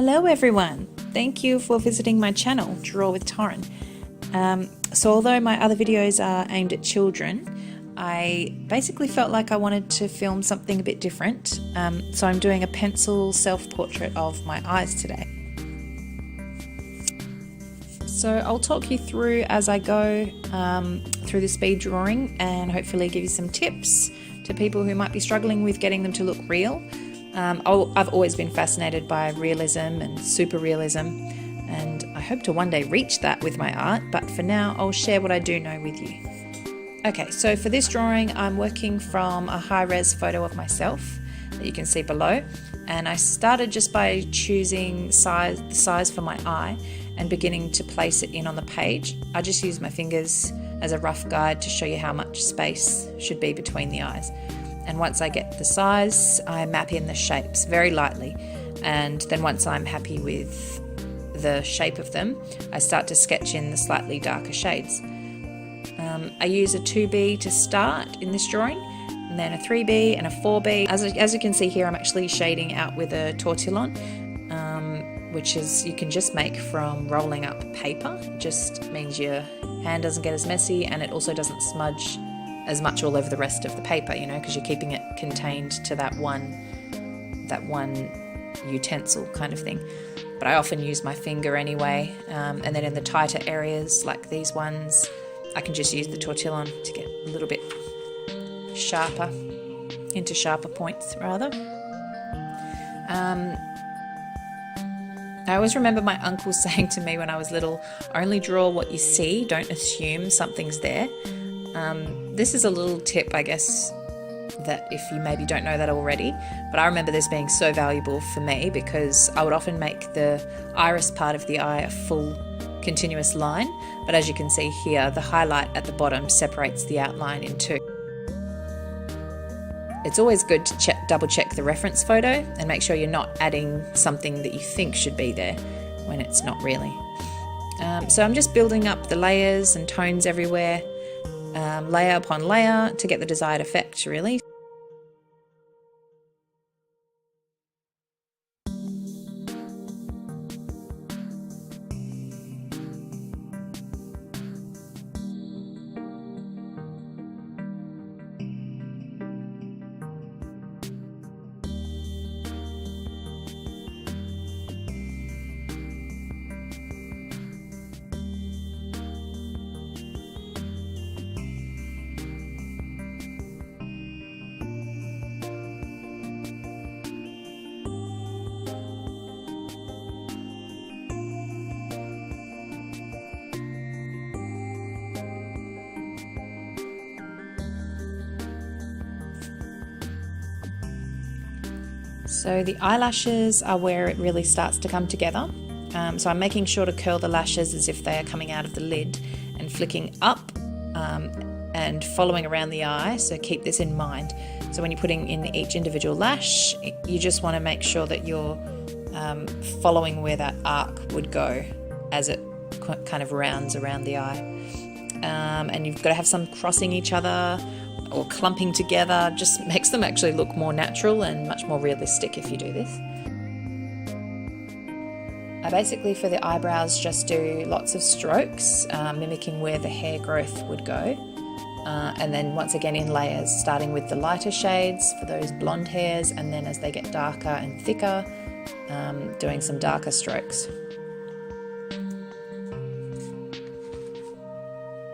Hello everyone, thank you for visiting my channel, Draw with Torrin. So although my other videos are aimed at children, I basically felt like I wanted to film something a bit different, so I'm doing a pencil self-portrait of my eyes today. So I'll talk you through as I go through the speed drawing and hopefully give you some tips to people who might be struggling with getting them to look real. I've always been fascinated by realism and super realism, and I hope to one day reach that with my art, but for now I'll share what I do know with you. Okay, so for this drawing I'm working from a high-res photo of myself that you can see below, and I started just by choosing the size for my eye and beginning to place it in on the page. I just use my fingers as a rough guide to show you how much space should be between the eyes. And once I get the size, I map in the shapes very lightly. And then once I'm happy with the shape of them, I start to sketch in the slightly darker shades. I use a 2B to start in this drawing, and then a 3B and a 4B. As you can see here, I'm actually shading out with a tortillon, which is you can just make from rolling up paper. It just means your hand doesn't get as messy, and it also doesn't smudge as much all over the rest of the paper, you know, because you're keeping it contained to that one utensil kind of thing. But I often use my finger anyway, and then in the tighter areas like these ones, I can just use the tortillon to get a little bit sharper, into sharper points rather. I always remember my uncle saying to me when I was little, only draw what you see, don't assume something's there. This is a little tip, I guess, that if you maybe don't know that already, but I remember this being so valuable for me because I would often make the iris part of the eye a full continuous line, but as you can see here, the highlight at the bottom separates the outline in two. It's always good to double check the reference photo and make sure you're not adding something that you think should be there when it's not really. So I'm just building up the layers and tones everywhere, layer upon layer to get the desired effect, really. So the eyelashes are where it really starts to come together. So I'm making sure to curl the lashes as if they are coming out of the lid and flicking up and following around the eye, so keep this in mind. So when you're putting in each individual lash, you just want to make sure that you're following where that arc would go as it kind of rounds around the eye. And you've got to have some crossing each other or clumping together, just makes them actually look more natural and much more realistic if you do this. I basically, for the eyebrows, just do lots of strokes, mimicking where the hair growth would go. And then once again in layers, starting with the lighter shades for those blonde hairs, and then as they get darker and thicker, doing some darker strokes.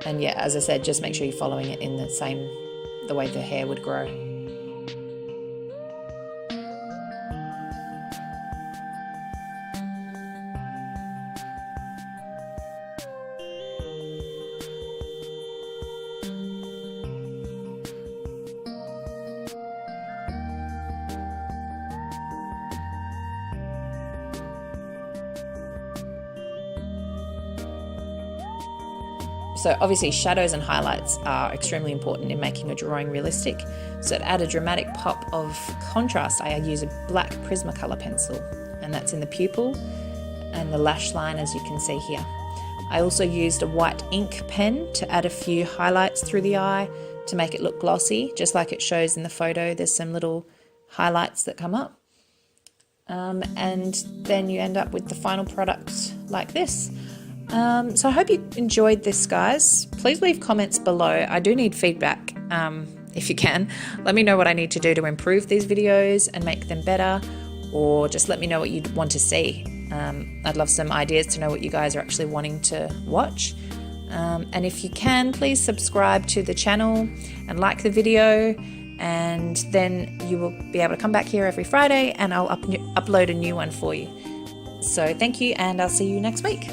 And yeah, as I said, just make sure you're following it in the way the hair would grow. So obviously shadows and highlights are extremely important in making a drawing realistic. So to add a dramatic pop of contrast, I use a black Prismacolor pencil, and that's in the pupil and the lash line, as you can see here. I also used a white ink pen to add a few highlights through the eye to make it look glossy, just like it shows in the photo. There's some little highlights that come up. and then you end up with the final product like this. So I hope you enjoyed this, guys. Please leave comments below. I do need feedback, if you can. Let me know what I need to do to improve these videos and make them better, or just let me know what you'd want to see. I'd love some ideas to know what you guys are actually wanting to watch. And if you can, please subscribe to the channel and like the video, and then you will be able to come back here every Friday and I'll upload a new one for you. So thank you, and I'll see you next week.